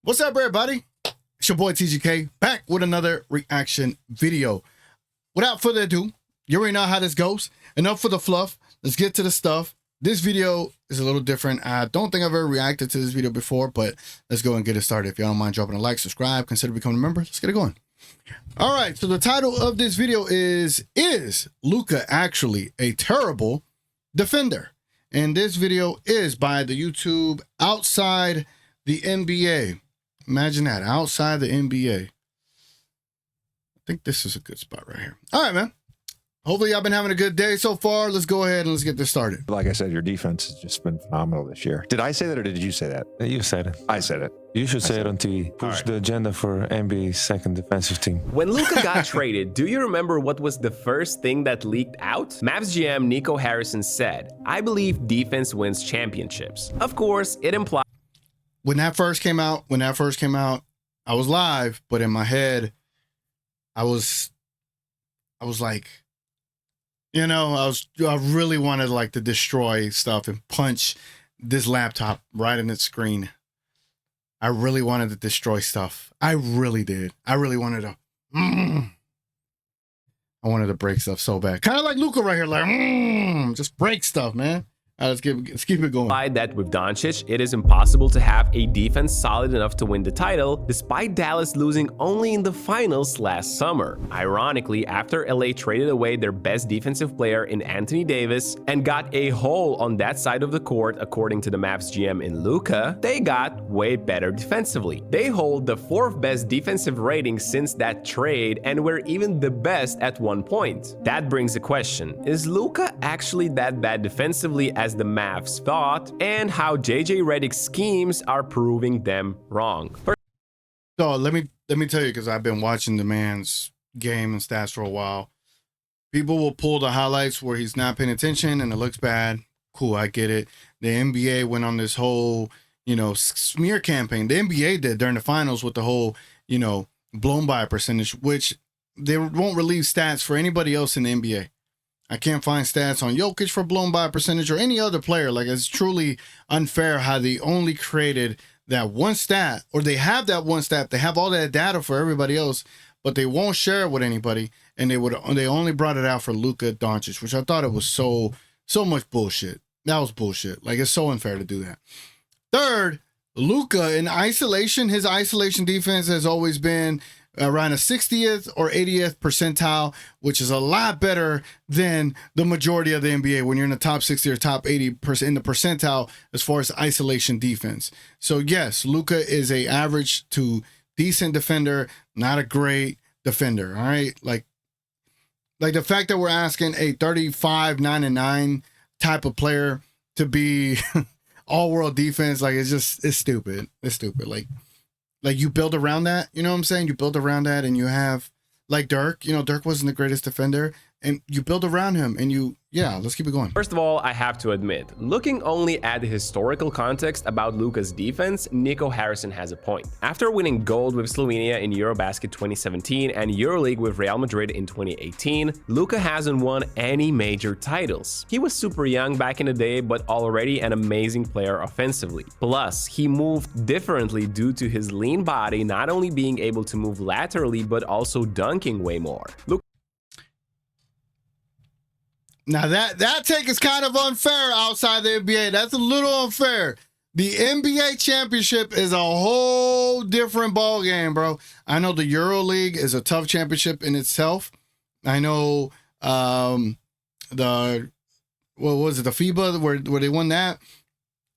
What's up, everybody? It's your boy TGK back with another reaction video. Without further ado, you already know how this goes. Enough for the fluff. Let's get to the stuff. This video is a little different. I don't think I've ever reacted to this video before, but let's go and get it started. If y'all don't mind dropping a like, subscribe, consider becoming a member. Let's get it going. All right, so the title of this video is Luka actually a terrible defender? And this video is by the YouTube Outside the NBA. Imagine that, outside the NBA. I think this is a good spot right here. All right, man. Hopefully y'all been having a good day so far. Let's go ahead and let's get this started. Like I said, your defense has just been phenomenal this year. Did I say that or did you say that? You said it. I said it. You should say it on TV. Push the agenda for NBA's second defensive team. When Luka got traded, do you remember what was the first thing that leaked out? Mavs GM Nico Harrison said, "I believe defense wins championships." Of course, it implies When that first came out, I was live, but in my head, I was like, you know, I really wanted like to destroy stuff and punch this laptop right in its screen. I really wanted to destroy stuff. I really did. I really wanted to. I wanted to break stuff so bad. Kind of like Luka right here, like just break stuff, man. All right, let's keep it going. that with Doncic, it is impossible to have a defense solid enough to win the title, despite Dallas losing only in the finals last summer. Ironically, after LA traded away their best defensive player in Anthony Davis and got a hole on that side of the court, according to the Mavs GM in Luka, they got way better defensively. They hold the 4th best defensive rating since that trade and were even the best at one point. That brings a question: is Luka actually that bad defensively as the Mavs thought, and how JJ Redick's schemes are proving them wrong? So let me tell you, because I've been watching the man's game and stats for a while. People will pull the highlights where he's not paying attention and it looks bad. Cool, I get it. The NBA went on this whole, smear campaign. The NBA did during the finals with the whole, blown by percentage, which they won't release stats for anybody else in the NBA. I can't find stats on Jokic for blown by percentage or any other player. Like, it's truly unfair how they only created that one stat, or they have that one stat. They have all that data for everybody else, but they won't share it with anybody. And they only brought it out for Luka Doncic, which I thought it was so much bullshit. That was bullshit. Like, it's so unfair to do that. Third, Luka in isolation, his isolation defense has always been around a 60th or 80th percentile, which is a lot better than the majority of the NBA when you're in the top 60 or top 80% in the percentile as far as isolation defense. So yes, Luka is a average to decent defender, not a great defender. All right. Like the fact that we're asking a 35, 9-9 type of player to be all world defense, like it's stupid. It's stupid. Like you build around that, you know what I'm saying? You build around that, and you have like Dirk, Dirk wasn't the greatest defender, and you build around him, and let's keep it going. First of all, I have to admit, looking only at the historical context about Luka's defense, Nico Harrison has a point. After winning gold with Slovenia in Eurobasket 2017 and EuroLeague with Real Madrid in 2018, Luka hasn't won any major titles. He was super young back in the day, but already an amazing player offensively. Plus, he moved differently due to his lean body not only being able to move laterally, but also dunking way more. Now that take is kind of unfair outside the NBA. That's a little unfair. The NBA championship is a whole different ball game, bro. I know the EuroLeague is a tough championship in itself. I know the FIBA where they won that.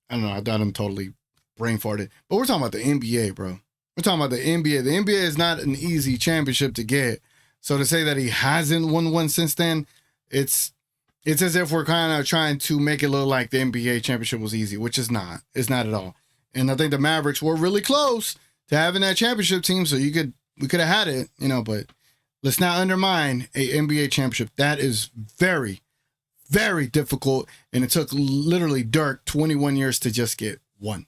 I don't know. I thought I'm totally brain farted. But we're talking about the NBA, bro. We're talking about the NBA. The NBA is not an easy championship to get. So to say that he hasn't won one since then, it's as if we're kind of trying to make it look like the NBA championship was easy, which is not. It's not at all. And I think the Mavericks were really close to having that championship team, so we could have had it, but let's not undermine a NBA championship. That is very, very difficult, and it took literally Dirk 21 years to just get one.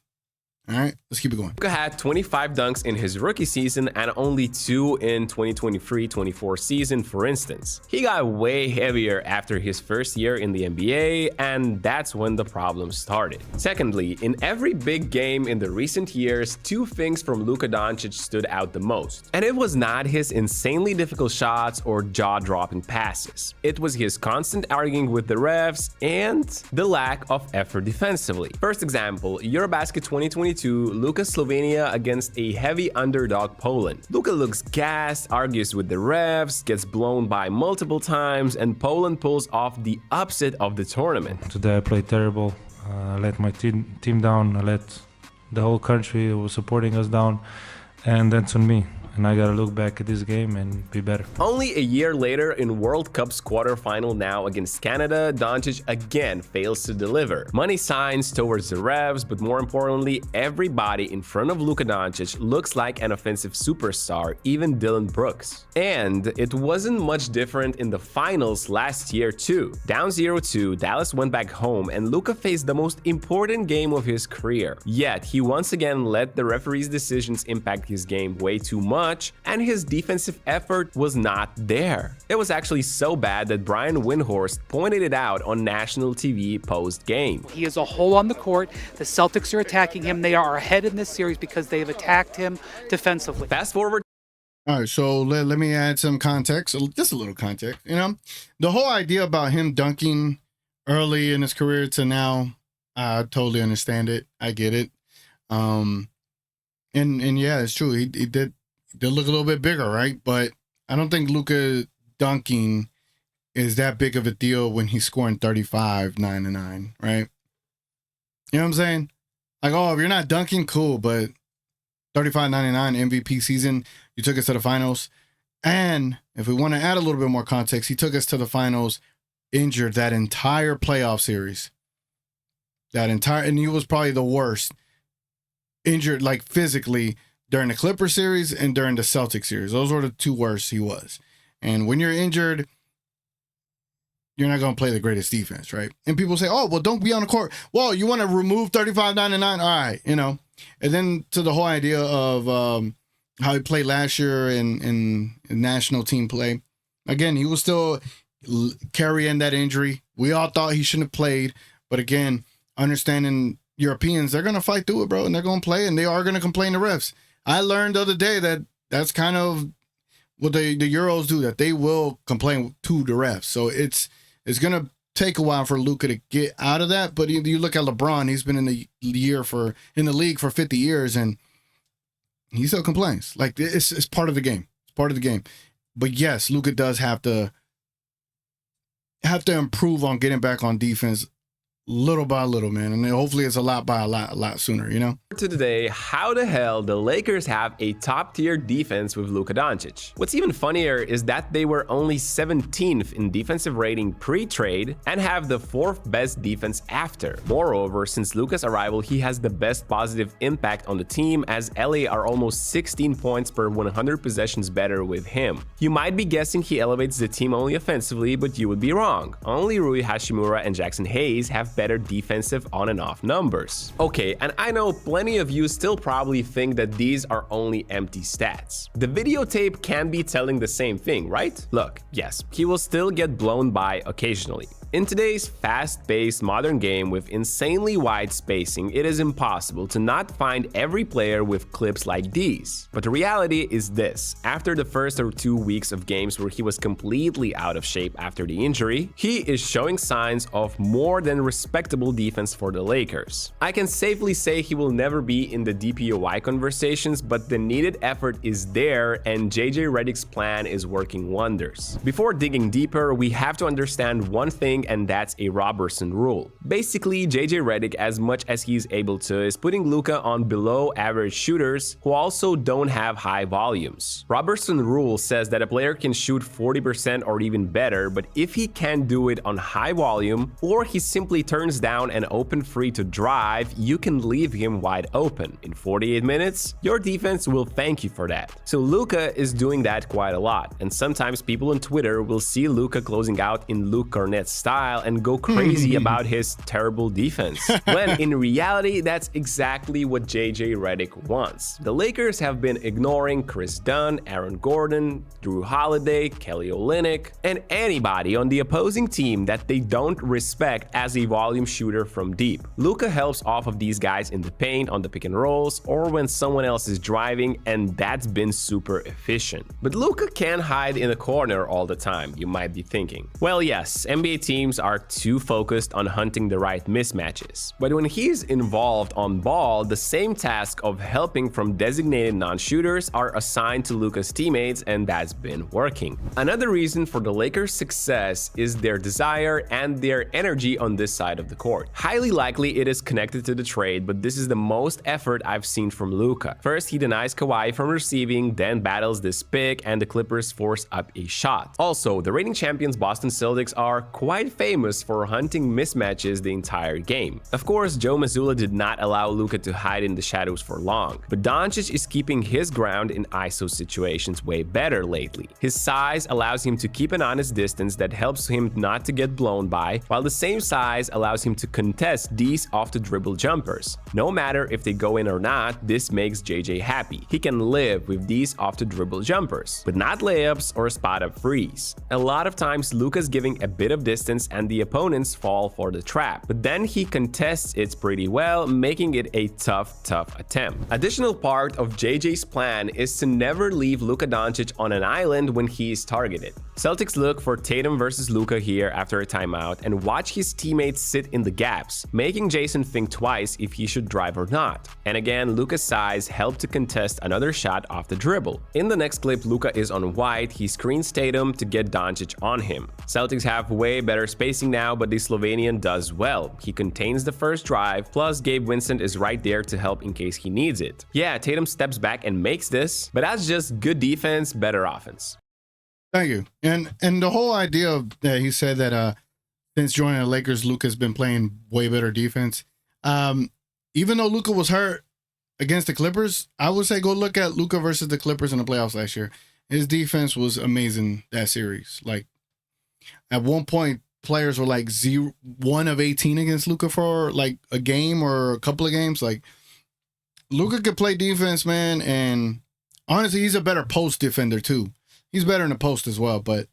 All right, let's keep it going. Luka had 25 dunks in his rookie season and only 2 in 2023-24 season, for instance. He got way heavier after his first year in the NBA, and that's when the problem started. Secondly, in every big game in the recent years, 2 things from Luka Doncic stood out the most. And it was not his insanely difficult shots or jaw-dropping passes. It was his constant arguing with the refs and the lack of effort defensively. First example, Eurobasket 2022, Luka Slovenia against a heavy underdog Poland. Luka looks gassed, argues with the refs, gets blown by multiple times, and Poland pulls off the upset of the tournament. Today I played terrible. I let my team down. I let the whole country who was supporting us down, and that's on me. And I gotta look back at this game and be better. Only a year later, in World Cup's quarterfinal now against Canada, Doncic again fails to deliver. Money signs towards the refs, but more importantly, everybody in front of Luka Doncic looks like an offensive superstar, even Dillon Brooks. And it wasn't much different in the finals last year too. Down 0-2, Dallas went back home and Luka faced the most important game of his career. Yet, he once again let the referee's decisions impact his game way too much, and his defensive effort was not there. It was actually so bad that Brian Windhorst pointed it out on national TV post-game. He is a hole on the court. The Celtics are attacking him. They are ahead in this series because they have attacked him defensively. Fast forward. All right, so let me add some context, just a little context. You know, the whole idea about him dunking early in his career to now, I totally understand it. I get it. And yeah, it's true. He did look a little bit bigger, right? But I don't think Luka dunking is that big of a deal when he's scoring 35, 9 and 9, right? You know what I'm saying? Like, oh, if you're not dunking, cool, but 35, 99 MVP season, you took us to the finals. And if we want to add a little bit more context, he took us to the finals injured that entire playoff series. And he was probably the worst. Injured, like physically, during the Clippers series and during the Celtics series. Those were the 2 worst he was. And when you're injured, you're not going to play the greatest defense, right? And people say, oh, well, don't be on the court. Well, you want to remove 35, 9 and 9? All right, you know. And then to the whole idea of how he played last year in national team play. Again, he was still carrying that injury. We all thought he shouldn't have played. But again, understanding Europeans, they're going to fight through it, bro. And they're going to play, and they are going to complain to refs. I learned the other day that that's kind of what the Euros do, that they will complain to the refs. So it's going to take a while for Luka to get out of that. But you look at LeBron, he's been in the league for 50 years, and he still complains. Like, it's part of the game. It's part of the game. But yes, Luka does have to improve on getting back on defense little by little, man, and hopefully it's a lot sooner, you know. Today, how the hell the Lakers have a top-tier defense with Luka Doncic? What's even funnier is that they were only 17th in defensive rating pre-trade and have the 4th best defense after. Moreover, since Luka's arrival, he has the best positive impact on the team, as LA are almost 16 points per 100 possessions better with him. You might be guessing he elevates the team only offensively, but you would be wrong. Only Rui Hachimura and Jackson Hayes have better defensive on and off numbers. Okay, and I know plenty of you still probably think that these are only empty stats. The videotape can be telling the same thing, right? Look, yes, he will still get blown by occasionally. In today's fast-paced modern game with insanely wide spacing, it is impossible to not find every player with clips like these. But the reality is this: after the first or 2 weeks of games where he was completely out of shape after the injury, he is showing signs of more than respectable defense for the Lakers. I can safely say he will never be in the DPOY conversations, but the needed effort is there, and JJ Redick's plan is working wonders. Before digging deeper, we have to understand one thing, and that's a Robertson rule. Basically, JJ Redick, as much as he's able to, is putting Luka on below average shooters who also don't have high volumes. Robertson rule says that a player can shoot 40% or even better, but if he can't do it on high volume, or he simply turns down an open free to drive, you can leave him wide open. In 48 minutes, your defense will thank you for that. So Luka is doing that quite a lot, and sometimes people on Twitter will see Luka closing out in Luke Cornett style. style and go crazy about his terrible defense. When in reality, that's exactly what JJ Redick wants. The Lakers have been ignoring Chris Dunn, Aaron Gordon, Drew Holiday, Kelly Olynyk, and anybody on the opposing team that they don't respect as a volume shooter from deep. Luka helps off of these guys in the paint on the pick and rolls or when someone else is driving, and that's been super efficient. But Luka can't hide in a corner all the time, you might be thinking. Well, yes, NBA teams are too focused on hunting the right mismatches. But when he's involved on ball, the same task of helping from designated non-shooters are assigned to Luka's teammates, and that's been working. Another reason for the Lakers' success is their desire and their energy on this side of the court. Highly likely it is connected to the trade, but this is the most effort I've seen from Luka. First, he denies Kawhi from receiving, then battles this pick, and the Clippers force up a shot. Also, the reigning champions Boston Celtics are quite famous for hunting mismatches the entire game. Of course, Joe Mazzulla did not allow Luka to hide in the shadows for long, but Doncic is keeping his ground in ISO situations way better lately. His size allows him to keep an honest distance that helps him not to get blown by, while the same size allows him to contest these off-the-dribble jumpers. No matter if they go in or not, this makes JJ happy. He can live with these off-the-dribble jumpers, but not layups or spot-up threes. A lot of times Luka's giving a bit of distance and the opponents fall for the trap, but then he contests it pretty well, making it a tough attempt. Additional part of JJ's plan is to never leave Luka Doncic on an island when he is targeted. Celtics look for Tatum versus Luka here after a timeout and watch his teammates sit in the gaps, making Jason think twice if he should drive or not. And again, Luka's size helped to contest another shot off the dribble. In the next clip, Luka is on white, he screens Tatum to get Doncic on him. Celtics have way better spacing now, but the Slovenian does well. He contains the first drive, plus Gabe Vincent is right there to help in case he needs it. Yeah, Tatum steps back and makes this, but that's just good defense, better offense. Thank you. And the whole idea of that he said that since joining the Lakers, Luka's been playing way better defense. Even though Luka was hurt against the Clippers, I would say go look at Luka versus the Clippers in the playoffs last year. His defense was amazing that series. Like at one point, players were like 1 of 18 against Luka for like a game or a couple of games. Like Luka could play defense, man, and honestly, he's a better post defender too. He's better in the post as well, but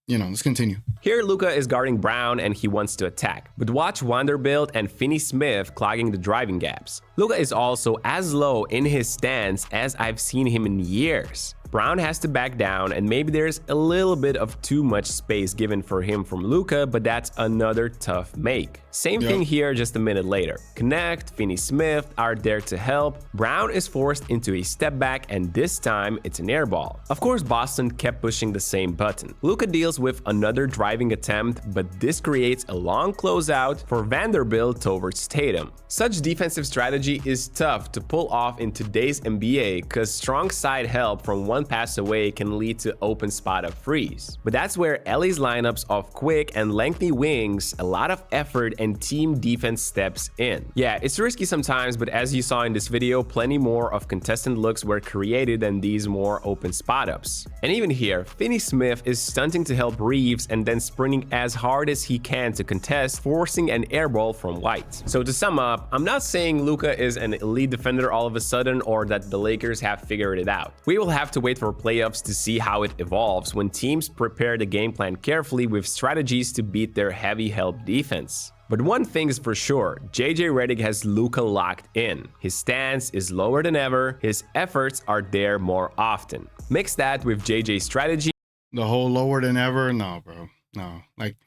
you know, let's continue. Here, Luka is guarding Brown and he wants to attack, but watch Vanderbilt and Finney-Smith clogging the driving gaps. Luka is also as low in his stance as I've seen him in years. Brown has to back down, and maybe there's a little bit of too much space given for him from Luka, but that's another tough make. Same thing here just a minute later. Connect, Finney-Smith are there to help. Brown is forced into a step back, and this time it's an air ball. Of course, Boston kept pushing the same button. Luka deals with another driving attempt, but this creates a long closeout for Vanderbilt towards Tatum. Such defensive strategy is tough to pull off in today's NBA because strong side help from one pass away can lead to open spot-up threes. But that's where LA's lineups of quick and lengthy wings, a lot of effort, and team defense steps in. Yeah, it's risky sometimes, but as you saw in this video, plenty more of contestant looks were created than these more open spot-ups. And even here, Finney-Smith is stunting to help Reeves and then sprinting as hard as he can to contest, forcing an airball from White. So to sum up, I'm not saying Luka is an elite defender all of a sudden or that the Lakers have figured it out. We will have to wait for playoffs to see how it evolves when teams prepare the game plan carefully with strategies to beat their heavy help defense. But one thing is for sure, JJ Redick has Luka locked in. His stance is lower than ever, his efforts are there more often. Mix that with JJ's strategy. The whole lower than ever? No, bro. No. Like,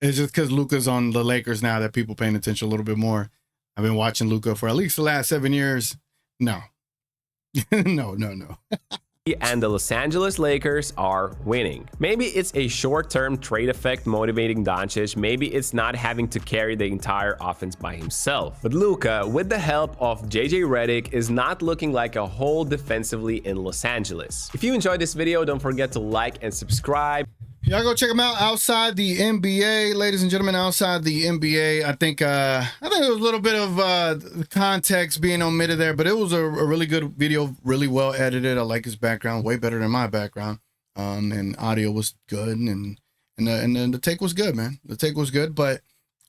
it's just because Luka's on the Lakers now that people paying attention a little bit more. I've been watching Luka for at least the last 7 years. No. No. And the Los Angeles Lakers are winning. Maybe it's a short-term trade effect motivating Doncic, maybe it's not having to carry the entire offense by himself. But Luka, with the help of JJ Redick, is not looking like a hole defensively in Los Angeles. If you enjoyed this video, don't forget to like and subscribe. Y'all go check them out outside the NBA, ladies and gentlemen. Outside the NBA, I think it was a little bit of context being omitted there, but it was a really good video, really well edited. I like his background, way better than my background. And audio was good, and And the take was good, man. The take was good, but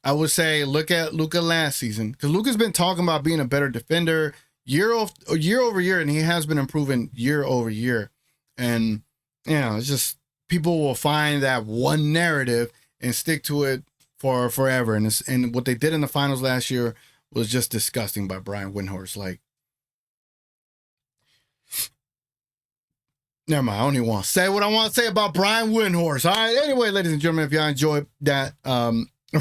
I would say look at Luka last season, because Luka's been talking about being a better defender year over year, and he has been improving year over year. And it's just people will find that one narrative and stick to it for forever. And what they did in the finals last year was just disgusting by Brian Windhorst. Like, never mind. I don't even want to say what I want to say about Brian Windhorst. All right. Anyway, ladies and gentlemen, if y'all enjoyed that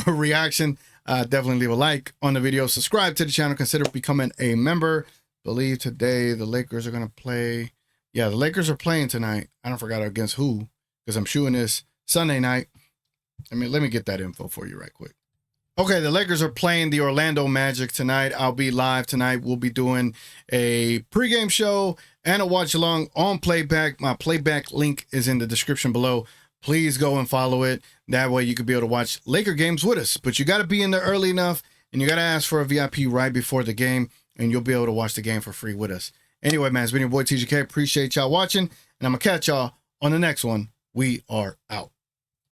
reaction, definitely leave a like on the video. Subscribe to the channel. Consider becoming a member. Believe today the Lakers are going to play. Yeah, the Lakers are playing tonight. I don't forget against who, because I'm shooting this Sunday night. Let me get that info for you right quick. Okay, the Lakers are playing the Orlando Magic tonight. I'll be live tonight. We'll be doing a pregame show and a watch along on playback. My playback link is in the description below. Please go and follow it. That way you could be able to watch Laker games with us. But you got to be in there early enough, and you got to ask for a VIP right before the game, and you'll be able to watch the game for free with us. Anyway, man, it's been your boy TGK. Appreciate y'all watching, and I'm going to catch y'all on the next one. We are out.